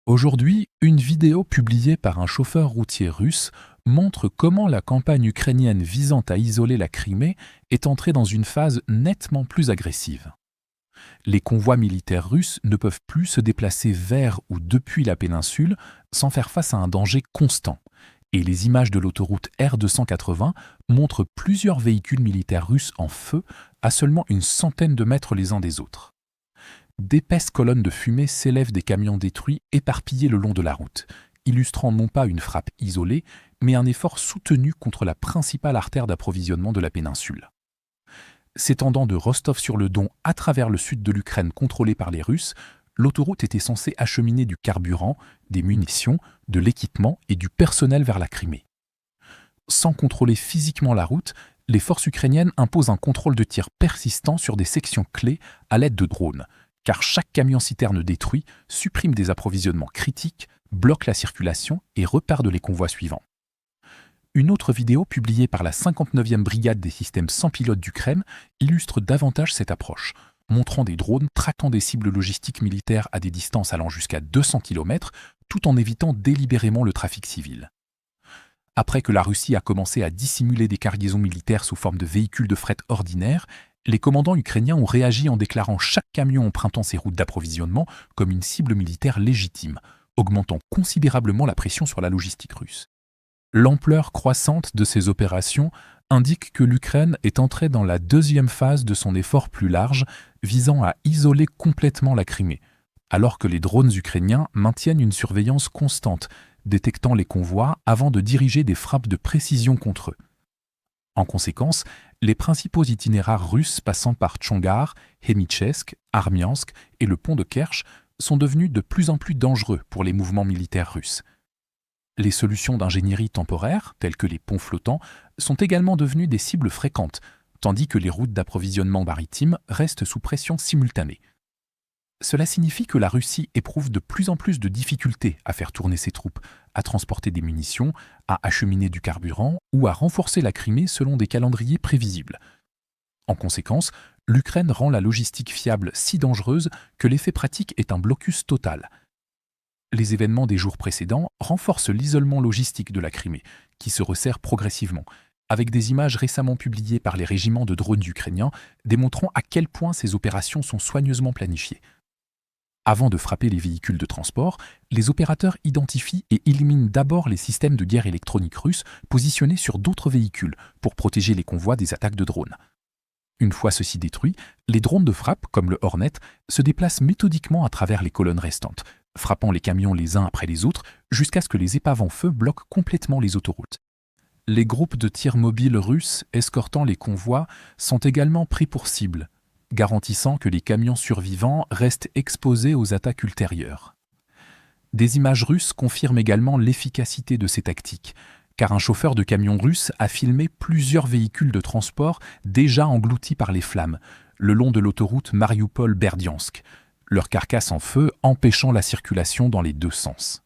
Aujourd'hui, une vidéo publiée par un chauffeur routier russe montre comment la campagne ukrainienne visant à isoler la Crimée est entrée dans une phase nettement plus agressive. Les convois militaires russes ne peuvent plus se déplacer vers ou depuis la péninsule sans faire face à un danger constant. Et les images de l'autoroute R280 montrent plusieurs véhicules militaires russes en feu à seulement une centaine de mètres les uns des autres. D'épaisses colonnes de fumée s'élèvent des camions détruits éparpillés le long de la route, illustrant non pas une frappe isolée, mais un effort soutenu contre la principale artère d'approvisionnement de la péninsule. S'étendant de Rostov-sur-le-Don à travers le sud de l'Ukraine contrôlé par les Russes, l'autoroute était censée acheminer du carburant, des munitions, de l'équipement et du personnel vers la Crimée. Sans contrôler physiquement la route, les forces ukrainiennes imposent un contrôle de tir persistant sur des sections clés à l'aide de drones, car chaque camion-citerne détruit supprime des approvisionnements critiques, bloque la circulation et retarde les convois suivants. Une autre vidéo publiée par la 59e brigade des systèmes sans pilote d'Ukraine illustre davantage cette approche, montrant des drones traquant des cibles logistiques militaires à des distances allant jusqu'à 200 km, tout en évitant délibérément le trafic civil. Après que la Russie a commencé à dissimuler des cargaisons militaires sous forme de véhicules de fret ordinaires, les commandants ukrainiens ont réagi en déclarant chaque camion empruntant ces routes d'approvisionnement comme une cible militaire légitime, augmentant considérablement la pression sur la logistique russe. L'ampleur croissante de ces opérations indique que l'Ukraine est entrée dans la deuxième phase de son effort plus large visant à isoler complètement la Crimée, alors que les drones ukrainiens maintiennent une surveillance constante, détectant les convois avant de diriger des frappes de précision contre eux. En conséquence, les principaux itinéraires russes passant par Tchongar, Henichesk, Armiansk et le pont de Kerch sont devenus de plus en plus dangereux pour les mouvements militaires russes. Les solutions d'ingénierie temporaire, telles que les ponts flottants, sont également devenues des cibles fréquentes, tandis que les routes d'approvisionnement maritime restent sous pression simultanée. Cela signifie que la Russie éprouve de plus en plus de difficultés à faire tourner ses troupes, à transporter des munitions, à acheminer du carburant ou à renforcer la Crimée selon des calendriers prévisibles. En conséquence, l'Ukraine rend la logistique fiable si dangereuse que l'effet pratique est un blocus total. Les événements des jours précédents renforcent l'isolement logistique de la Crimée, qui se resserre progressivement, avec des images récemment publiées par les régiments de drones ukrainiens démontrant à quel point ces opérations sont soigneusement planifiées. Avant de frapper les véhicules de transport, les opérateurs identifient et éliminent d'abord les systèmes de guerre électronique russes positionnés sur d'autres véhicules pour protéger les convois des attaques de drones. Une fois ceux-ci détruits, les drones de frappe, comme le Hornet, se déplacent méthodiquement à travers les colonnes restantes, frappant les camions les uns après les autres jusqu'à ce que les épaves en feu bloquent complètement les autoroutes. Les groupes de tir mobiles russes escortant les convois sont également pris pour cible, garantissant que les camions survivants restent exposés aux attaques ultérieures. Des images russes confirment également l'efficacité de ces tactiques, car un chauffeur de camion russe a filmé plusieurs véhicules de transport déjà engloutis par les flammes, le long de l'autoroute Mariupol-Berdiansk, leur carcasse en feu empêchant la circulation dans les deux sens.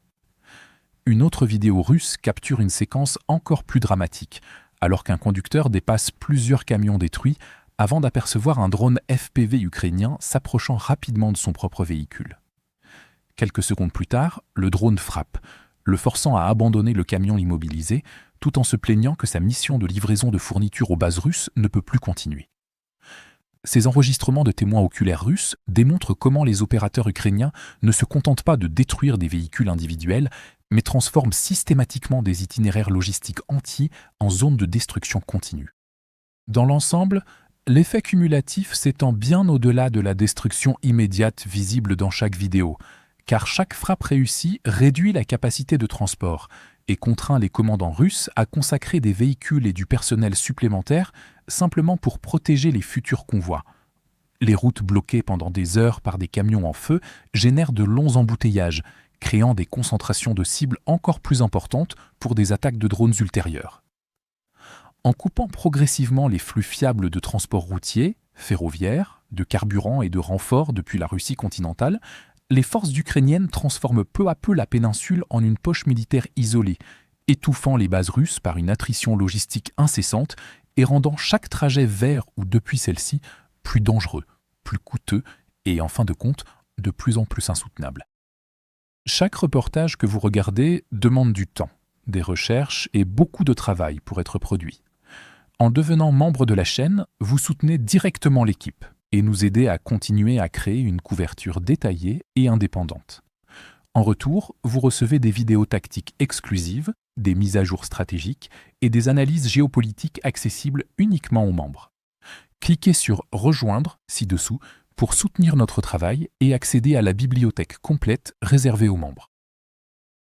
Une autre vidéo russe capture une séquence encore plus dramatique, alors qu'un conducteur dépasse plusieurs camions détruits avant d'apercevoir un drone FPV ukrainien s'approchant rapidement de son propre véhicule. Quelques secondes plus tard, le drone frappe, le forçant à abandonner le camion immobilisé, tout en se plaignant que sa mission de livraison de fournitures aux bases russes ne peut plus continuer. Ces enregistrements de témoins oculaires russes démontrent comment les opérateurs ukrainiens ne se contentent pas de détruire des véhicules individuels, mais transforment systématiquement des itinéraires logistiques entiers en zones de destruction continue. Dans l'ensemble, l'effet cumulatif s'étend bien au-delà de la destruction immédiate visible dans chaque vidéo, car chaque frappe réussie réduit la capacité de transport et contraint les commandants russes à consacrer des véhicules et du personnel supplémentaires simplement pour protéger les futurs convois. Les routes bloquées pendant des heures par des camions en feu génèrent de longs embouteillages, créant des concentrations de cibles encore plus importantes pour des attaques de drones ultérieures. En coupant progressivement les flux fiables de transport routier, ferroviaire, de carburant et de renforts depuis la Russie continentale, les forces ukrainiennes transforment peu à peu la péninsule en une poche militaire isolée, étouffant les bases russes par une attrition logistique incessante et rendant chaque trajet vers ou depuis celle-ci plus dangereux, plus coûteux et, en fin de compte, de plus en plus insoutenable. Chaque reportage que vous regardez demande du temps, des recherches et beaucoup de travail pour être produit. En devenant membre de la chaîne, vous soutenez directement l'équipe et nous aidez à continuer à créer une couverture détaillée et indépendante. En retour, vous recevez des vidéos tactiques exclusives, des mises à jour stratégiques et des analyses géopolitiques accessibles uniquement aux membres. Cliquez sur « Rejoindre » ci-dessous pour soutenir notre travail et accéder à la bibliothèque complète réservée aux membres.